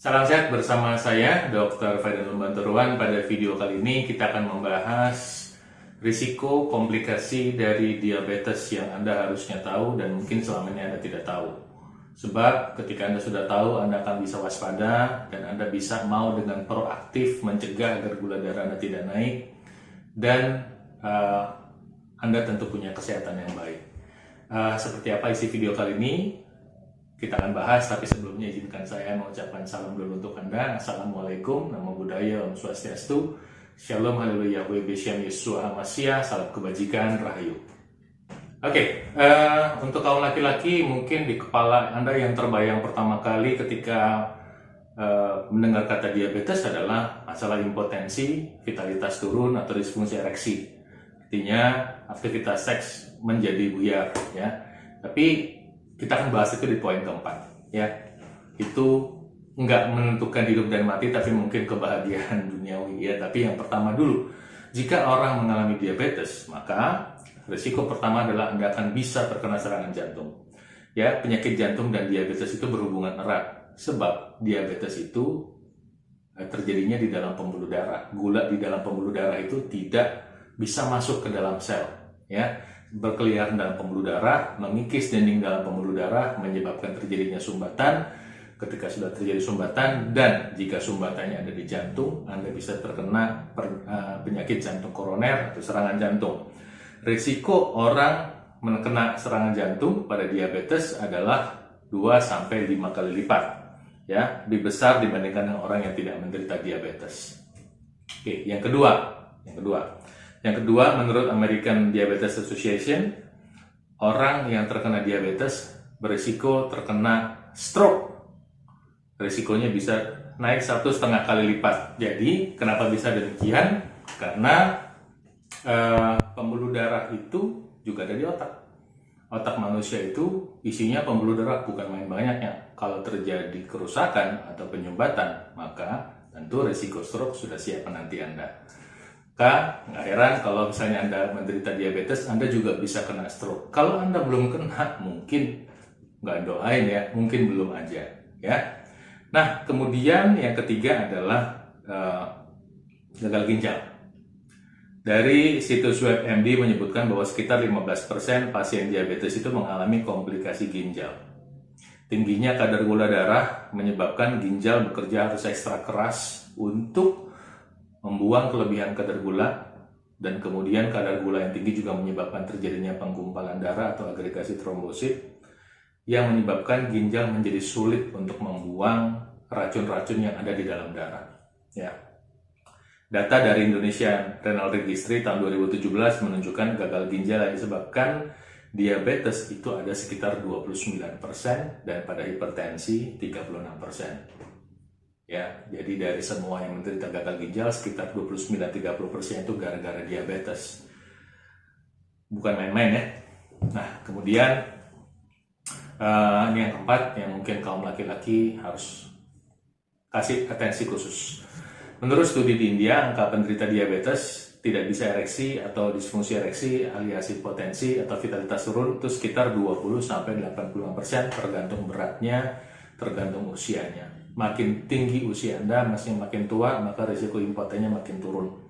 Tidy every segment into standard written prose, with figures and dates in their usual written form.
Salam sehat bersama saya, Dr. Faidan Lumbanturuan. Pada video kali ini kita akan membahas risiko komplikasi dari diabetes yang Anda harusnya tahu dan mungkin selama ini Anda tidak tahu. Sebab ketika Anda sudah tahu, Anda akan bisa waspada dan Anda bisa mau dengan proaktif mencegah agar gula darah Anda tidak naik dan Anda tentu punya kesehatan yang baik. Seperti apa isi video kali ini? Kita akan bahas, tapi sebelumnya izinkan saya mengucapkan salam dulu untuk Anda. Assalamualaikum, namo buddhaya, om swastiastu, shalom, haleluya, beshyam Yesua Hamasya, salam kebajikan, rahayu. Oke, untuk kaum laki-laki mungkin di kepala Anda yang terbayang pertama kali ketika mendengar kata diabetes adalah masalah impotensi, vitalitas turun, atau disfungsi ereksi. Artinya aktivitas seks menjadi buyar, ya. Tapi kita akan bahas itu di poin keempat, ya. Itu nggak menentukan hidup dan mati, tapi mungkin kebahagiaan duniawi, ya. Tapi yang pertama dulu, jika orang mengalami diabetes, maka risiko pertama adalah Anda akan bisa terkena serangan jantung. Ya, penyakit jantung dan diabetes itu berhubungan erat, sebab diabetes itu terjadinya di dalam pembuluh darah. Gula di dalam pembuluh darah itu tidak bisa masuk ke dalam sel, ya. Berkeliaran dalam pembuluh darah, mengikis dinding dalam pembuluh darah, menyebabkan terjadinya sumbatan. Ketika sudah terjadi sumbatan, dan jika sumbatannya ada di jantung, Anda bisa terkena penyakit jantung koroner atau serangan jantung. Risiko orang kena serangan jantung pada diabetes adalah 2-5 kali lipat, ya, lebih besar dibandingkan dengan orang yang tidak menderita diabetes. Oke, yang kedua, menurut American Diabetes Association, orang yang terkena diabetes berisiko terkena stroke. Risikonya bisa naik 1,5 kali lipat. Jadi, kenapa bisa demikian? Karena pembuluh darah itu juga ada di otak. Otak manusia itu isinya pembuluh darah, bukan main banyaknya. Kalau terjadi kerusakan atau penyumbatan, maka tentu risiko stroke sudah siap menanti Anda. Nggak heran kalau misalnya Anda menderita diabetes, Anda juga bisa kena stroke. Kalau Anda belum kena, mungkin nggak doain ya, mungkin belum aja, ya. Nah, kemudian yang ketiga adalah gagal ginjal. Dari situs WebMD menyebutkan bahwa sekitar 15% pasien diabetes itu mengalami komplikasi ginjal. Tingginya kadar gula darah menyebabkan ginjal bekerja harus ekstra keras untuk membuang kelebihan kadar gula, dan kemudian kadar gula yang tinggi juga menyebabkan terjadinya penggumpalan darah atau agregasi trombosit yang menyebabkan ginjal menjadi sulit untuk membuang racun-racun yang ada di dalam darah, ya. Data dari Indonesia Renal Registry tahun 2017 menunjukkan gagal ginjal yang disebabkan diabetes itu ada sekitar 29% dan pada hipertensi 36%. Ya, jadi dari semua yang menderita gagal ginjal sekitar 29-30% itu gara-gara diabetes. Bukan main-main, ya. Nah, kemudian ini yang keempat yang mungkin kaum laki-laki harus kasih atensi khusus. Menurut studi di India, angka penderita diabetes tidak bisa ereksi atau disfungsi ereksi alias impotensi atau vitalitas turun itu sekitar 20-85% tergantung beratnya, tergantung usianya. Makin tinggi usia Anda, makin tua, maka risiko impotennya makin turun,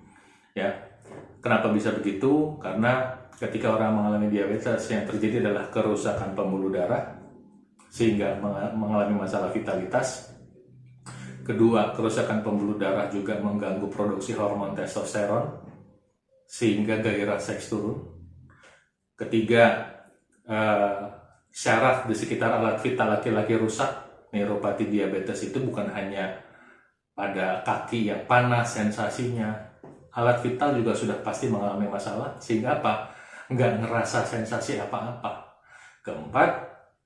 ya. Kenapa bisa begitu? Karena ketika orang mengalami diabetes, yang terjadi adalah kerusakan pembuluh darah sehingga mengalami masalah vitalitas. Kedua, kerusakan pembuluh darah juga mengganggu produksi hormon testosteron sehingga gairah seks turun. Ketiga, syaraf di sekitar alat vital laki-laki rusak. Neuropati diabetes itu bukan hanya pada kaki yang panas sensasinya, alat vital juga sudah pasti mengalami masalah, sehingga apa? Nggak ngerasa sensasi apa-apa. Keempat,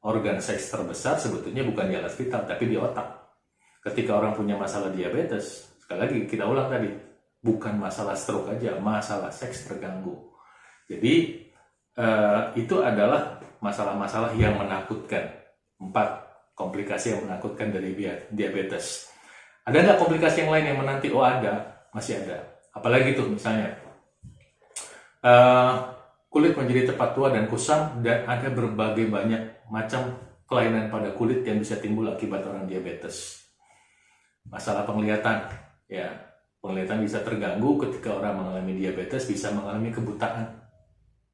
organ seks terbesar sebetulnya bukan di alat vital, tapi di otak. Ketika orang punya masalah diabetes, sekali lagi kita ulang tadi, bukan masalah stroke aja, masalah seks terganggu. Jadi itu adalah masalah-masalah yang menakutkan. 4 komplikasi yang menakutkan dari diabetes. Ada nggak komplikasi yang lain yang menanti? Oh, ada, masih ada. Apalagi tuh misalnya kulit menjadi cepat tua dan kusam, dan ada berbagai banyak macam kelainan pada kulit yang bisa timbul akibat orang diabetes. masalah penglihatan. Ya, penglihatan bisa terganggu ketika orang mengalami diabetes, bisa mengalami kebutaan.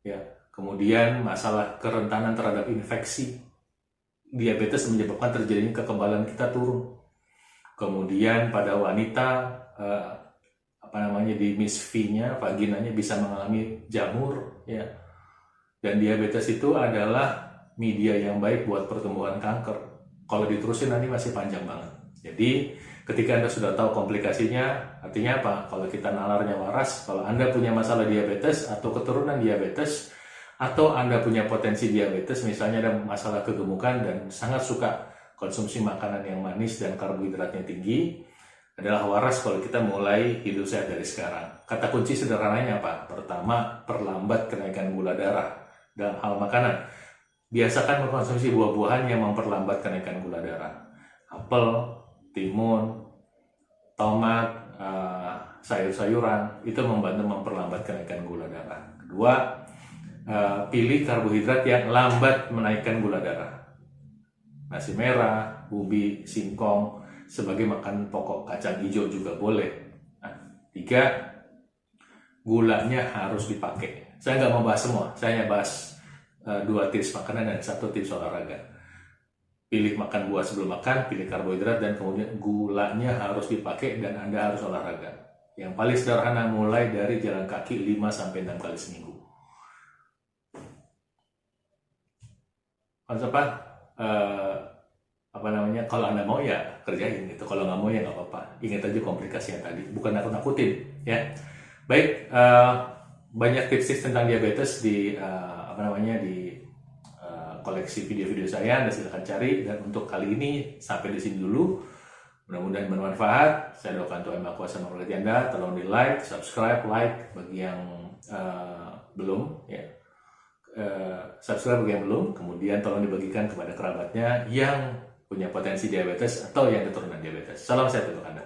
Ya, kemudian masalah kerentanan terhadap infeksi. Diabetes menyebabkan terjadinya kekebalan kita turun. Kemudian pada wanita di misv-nya, vaginanya bisa mengalami jamur, ya. Dan diabetes itu adalah media yang baik buat pertumbuhan kanker. Kalau diterusin nanti masih panjang banget. Jadi ketika Anda sudah tahu komplikasinya, artinya apa? Kalau kita nalarnya waras, kalau Anda punya masalah diabetes atau keturunan diabetes, atau Anda punya potensi diabetes, misalnya ada masalah kegemukan dan sangat suka konsumsi makanan yang manis dan karbohidratnya tinggi, adalah waras kalau kita mulai hidup sehat dari sekarang. Kata kunci sederhananya apa? Pertama, perlambat kenaikan gula darah dalam hal makanan. Biasakan mengkonsumsi buah-buahan yang memperlambat kenaikan gula darah. Apel, timun, tomat, sayur-sayuran, itu membantu memperlambat kenaikan gula darah. Kedua, pilih karbohidrat yang lambat menaikkan gula darah. Nasi merah, ubi, singkong, sebagai makan pokok, kacang hijau juga boleh. Nah, 3, gulanya harus dipakai. Saya nggak mau bahas semua, saya hanya bahas 2 tips makanan dan 1 tips olahraga. Pilih makan buah sebelum makan, pilih karbohidrat, dan kemudian gulanya harus dipakai dan Anda harus olahraga. Yang paling sederhana mulai dari jalan kaki 5-6 kali seminggu. Kalau Anda mau ya kerjain gitu, kalau nggak mau ya nggak apa-apa. Ingat aja komplikasi yang tadi, bukan nakut-nakutin ya. Baik, banyak tips-tips tentang diabetes di koleksi video-video saya, Anda silahkan cari. Dan untuk kali ini sampai di sini dulu, mudah-mudahan bermanfaat. Saya doakan Tuhan Maha Kuasa memberkati Anda. Tolong di like, subscribe, bagi yang belum ya. Subscribe bagi yang belum, kemudian tolong dibagikan kepada kerabatnya yang punya potensi diabetes atau yang keturunan diabetes. Salam sehat untuk Anda.